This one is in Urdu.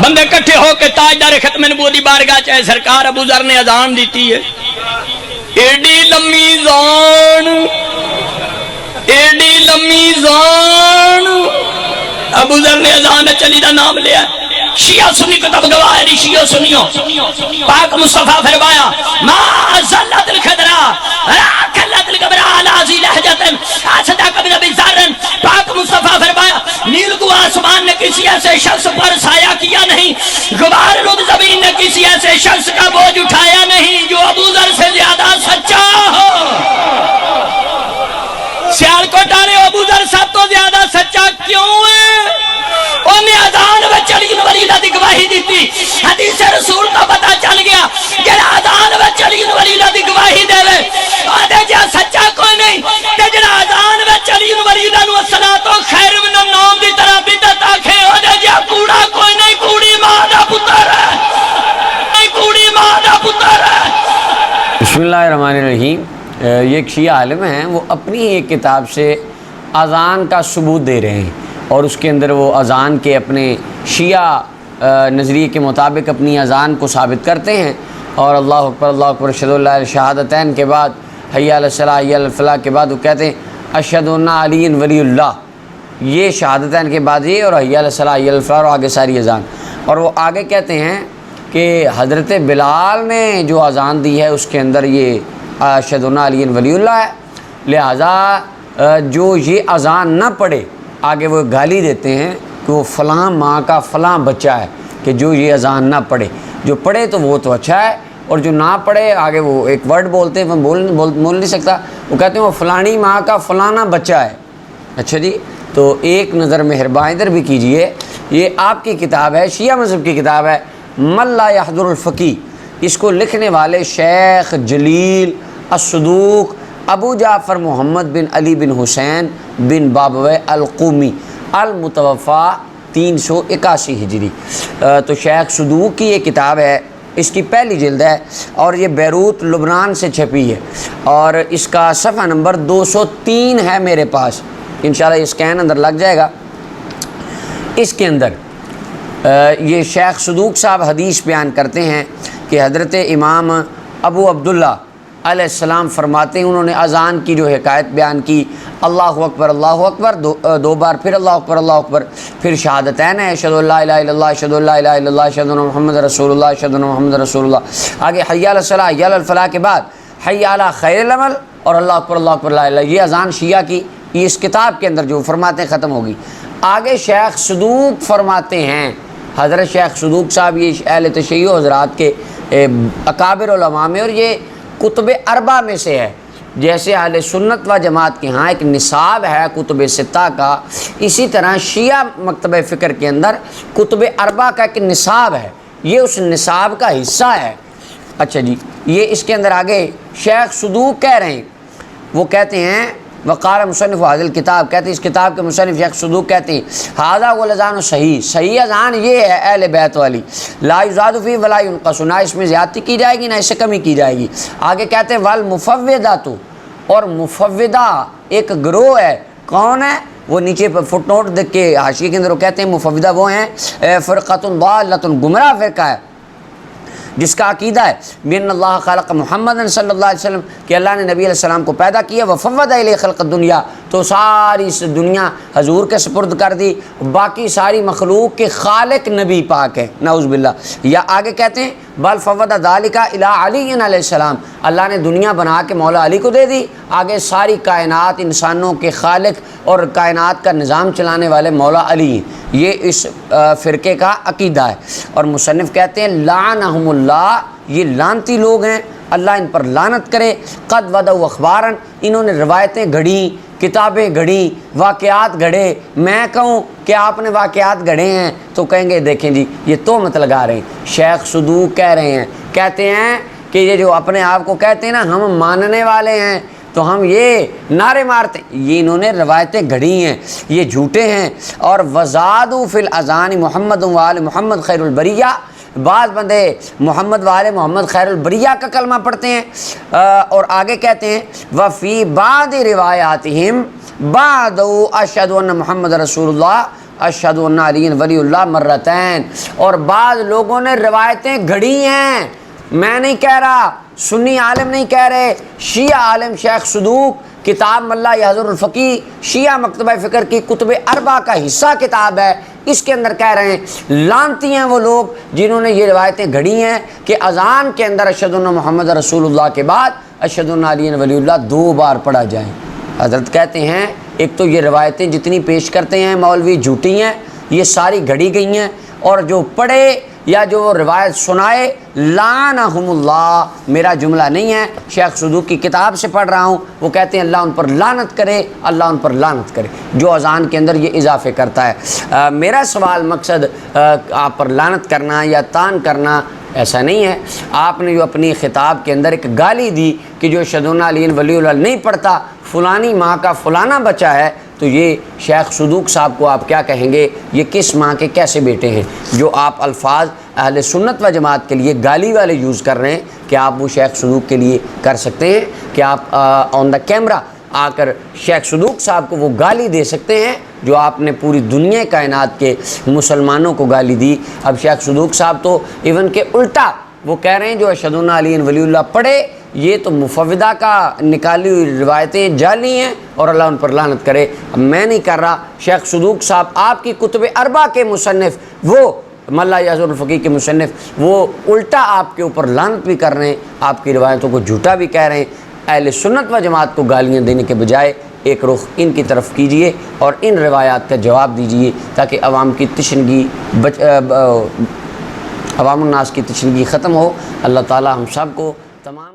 بندے کٹھے ہو کے تاجدار ختم نبوت دی بارگاہ چاہے سرکار ابو ذر نے اذان دیتی ہے، ایڈی لمبی زان، ایڈی لمبی زان، ابو ذر نے اذان چلی دا نام لیا، شیعہ سنی کو تب گواہ ہے، شیعہ سنیوں پاک مصطفیٰ فرمایا ما زلت الخدرہ راکلت القبرہ علی لہجتن صدق ابن ابی ذر، پاک مصطفیٰ فرمایا نیل کو آسمان نے کسی ایسے شخص پر سایہ کیا نہیں، غبار رب زمین نے کسی ایسے شخص کا بوجھ اٹھایا نہیں جو ابو ذر سے زیادہ سچا ہو۔ سیالکوٹ والے ابو ذر سب تو زیادہ سچا کیوں ہے؟ انہیں اذان و چلی ولیدہ دی گواہی دیتی، حدیث رسول کا پتہ چل گیا کہ اذان و چلی ولیدہ دی گواہی دے وے آدھے جہاں سچا کوئی نہیں، کہ جہاں اذان و چلی ولیدہ نو الصلاۃ خیر من النوم دی طرح بدعت آکھے آدھے جہاں کوڑا کوئی نہیں، کوڑی ماں دا پتر ہے، کوڑی ماں دا پتر ہے۔ بسم اللہ الرحمن الرحیم۔ یہ ایک شیعہ عالم ہیں، وہ اپنی ایک کتاب سے اذان کا ثبوت دے رہے ہیں اور اس کے اندر وہ اذان کے اپنے شیعہ نظریے کے مطابق اپنی اذان کو ثابت کرتے ہیں، اور اللہ اکبر اللہ اکبر اشہد ان لا الہ الا اللہ شہادتین کے بعد حی علی الصلاۃ حی علی الفلاح کے بعد وہ کہتے ہیں اشہد ان علی ولی اللہ، یہ شہادتین کے بعد یہ، اور حی علی الصلاۃ حی علی الفلاح اور آگے ساری اذان، اور وہ آگے کہتے ہیں کہ حضرت بلال نے جو اذان دی ہے اس کے اندر یہ اشہد ان علی ولی اللہ ہے، لہٰذا جو یہ اذان نہ پڑھے آگے وہ گالی دیتے ہیں کہ وہ فلاں ماں کا فلاں بچہ ہے، کہ جو یہ اذان نہ پڑھے، جو پڑھے تو وہ تو اچھا ہے، اور جو نہ پڑھے آگے وہ ایک ورڈ بولتے ہیں، وہ بول نہیں سکتا، وہ کہتے ہیں وہ فلانی ماں کا فلانا بچہ ہے۔ اچھا جی، تو ایک نظر مہربان ادھر بھی کیجئے، یہ آپ کی کتاب ہے، شیعہ مذہب کی کتاب ہے من لا یحضر الفقی، اس کو لکھنے والے شیخ جلیل الصدوق ابو جعفر محمد بن علی بن حسین بن بابویہ القومی المتوفی 381 ہجری۔ تو شیخ صدوق کی یہ کتاب ہے، اس کی پہلی جلد ہے اور یہ بیروت لبنان سے چھپی ہے، اور اس کا صفحہ نمبر 203 ہے میرے پاس، انشاءاللہ یہ اسکین اندر لگ جائے گا۔ اس کے اندر یہ شیخ صدوق صاحب حدیث بیان کرتے ہیں کہ حضرت امام ابو عبداللہ علیہ السلام فرماتے ہیں، انہوں نے اذان کی جو حکایت بیان کی، اللہ اکبر دو بار، پھر اللہ اکبر، پھر شہادتین ہے اشہد ان لا الہ الا اللہ اشہد ان لا الہ الا اللہ اشہد ان محمد رسول اللہ اشہد ان محمد رسول اللہ، آگے حی علی الصلاۃ حی علی الفلاح کے بعد حی علی خیر العمل اور اللہ اکبر لا الہ، یہ اذان شیعہ کی یہ اس کتاب کے اندر جو فرماتے ہیں ختم ہوگی۔ آگے شیخ صدوق فرماتے ہیں، حضرت شیخ صدوق صاحب یہ اہل تشیع حضرات کے اکابر علماء میں، اور یہ کتب اربع میں سے ہے، جیسے اہل سنت و جماعت کے ہاں ایک نصاب ہے کتب ستہ کا، اسی طرح شیعہ مکتبہ فکر کے اندر کتب اربع کا ایک نصاب ہے، یہ اس نصاب کا حصہ ہے۔ اچھا جی، یہ اس کے اندر آگے شیخ صدوق کہہ رہے ہیں، وہ کہتے ہیں وقال مصنف حاضر کتاب، کہتے ہیں اس کتاب کے مصنف شیخ صدوق کہتے ہیں ھذا هو الاذان صحیح اذان یہ ہے اہل بیت والی، لا یزاد فی ولا ینقص، نہ اس میں زیادتی کی جائے گی نہ اس سے کمی کی جائے گی۔ آگے کہتے ہیں والمفوضۃ، اور مفوضہ ایک گروہ ہے، کون ہے وہ نیچے پر فٹ نوٹ دیکھ کے حاشیے کے اندر وہ کہتے ہیں مفوضہ وہ ہیں فرقۃ ضالۃ، گمراہ فرقہ ہے جس کا عقیدہ ہے بین اللہ خلق محمد صلی اللہ علیہ وسلم، کہ اللہ نے نبی علیہ السلام کو پیدا کیا، وفوض الیہ خلق الدنیا، تو ساری اس دنیا حضور کے سپرد کر دی، باقی ساری مخلوق کے خالق نبی پاک ہے، نعوذ باللہ۔ یا آگے کہتے ہیں بل فوض ذالک الی علی علیہ السلام، اللہ نے دنیا بنا کے مولا علی کو دے دی، آگے ساری کائنات انسانوں کے خالق اور کائنات کا نظام چلانے والے مولا علی ہیں، یہ اس فرقے کا عقیدہ ہے۔ اور مصنف کہتے ہیں لعنہم اللہ، یہ لعنتی لوگ ہیں، اللہ ان پر لعنت کرے، قد ودعوا اخبارا، انہوں نے روایتیں گھڑیں، کتابیں گھڑیں، واقعات گھڑے، میں کہوں کہ آپ نے واقعات گھڑے ہیں تو کہیں گے دیکھیں جی یہ تہمت لگا رہے ہیں۔ شیخ صدوق کہہ رہے ہیں، کہتے ہیں کہ یہ جو اپنے آپ کو کہتے ہیں نا ہم ماننے والے ہیں تو ہم یہ نعرے مارتے ہیں، یہ انہوں نے روایتیں گھڑی ہیں، یہ جھوٹے ہیں۔ اور وزادوا فی الاذان محمد وآل محمد خیر البریہ، بعض بندے محمد والے محمد خیر البریہ کا کلمہ پڑھتے ہیں، اور آگے کہتے ہیں وفی بعض روایاتہم بعد اشہد ان محمد رسول اللہ اشہدو ان علی ولی اللہ مرتین۔ اور بعض لوگوں نے روایتیں گھڑی ہیں، میں نہیں کہہ رہا، سنی عالم نہیں کہہ رہے، شیعہ عالم شیخ صدوق کتاب ملا یحضر الفقی شیعہ مکتبہ فکر کی کتب اربع کا حصہ کتاب ہے، اس کے اندر کہہ رہے ہیں لانتی ہیں وہ لوگ جنہوں نے یہ روایتیں گھڑی ہیں کہ اذان کے اندر اشہد ان محمد رسول اللہ کے بعد اشہد ان علی ولی اللہ 2 بار پڑھا جائے۔ حضرت کہتے ہیں ایک تو یہ روایتیں جتنی پیش کرتے ہیں مولوی جھوٹی ہیں، یہ ساری گھڑی گئی ہیں، اور جو پڑھے یا جو روایت سنائے لعنہم اللہ، میرا جملہ نہیں ہے، شیخ صدوق کی کتاب سے پڑھ رہا ہوں، وہ کہتے ہیں اللہ ان پر لعنت کرے، اللہ ان پر لعنت کرے جو اذان کے اندر یہ اضافے کرتا ہے۔ میرا سوال مقصد آپ پر لعنت کرنا یا تان کرنا ایسا نہیں ہے، آپ نے جو اپنی خطاب کے اندر ایک گالی دی کہ جو اشہد ان علی ولی اللہ نہیں پڑھتا فلانی ماں کا فلانا بچہ ہے، تو یہ شیخ صدوق صاحب کو آپ کیا کہیں گے؟ یہ کس ماں کے کیسے بیٹے ہیں جو آپ الفاظ اہل سنت و جماعت کے لیے گالی والے یوز کر رہے ہیں؟ کہ آپ وہ شیخ صدوق کے لیے کر سکتے ہیں کہ آپ آن دا کیمرہ آ کر شیخ صدوق صاحب کو وہ گالی دے سکتے ہیں جو آپ نے پوری دنیا کائنات کے مسلمانوں کو گالی دی؟ اب شیخ صدوق صاحب تو ایون کہ الٹا وہ کہہ رہے ہیں جو اشہد ان علی ولی اللہ پڑھے یہ تو مفوضہ کا نکالی ہوئی روایتیں جعلی ہیں اور اللہ ان پر لعنت کرے۔ میں نہیں کر رہا، شیخ صدوق صاحب آپ کی کتب اربع کے مصنف، وہ ملا یحضر الفقی کے مصنف، وہ الٹا آپ کے اوپر لعنت بھی کر رہے ہیں، آپ کی روایتوں کو جھوٹا بھی کہہ رہے ہیں۔ اہل سنت و جماعت کو گالیاں دینے کے بجائے ایک رخ ان کی طرف کیجئے اور ان روایات کا جواب دیجئے تاکہ عوام کی تشنگی عوام الناس کی تشنگی ختم ہو۔ اللہ تعالی ہم سب کو تمام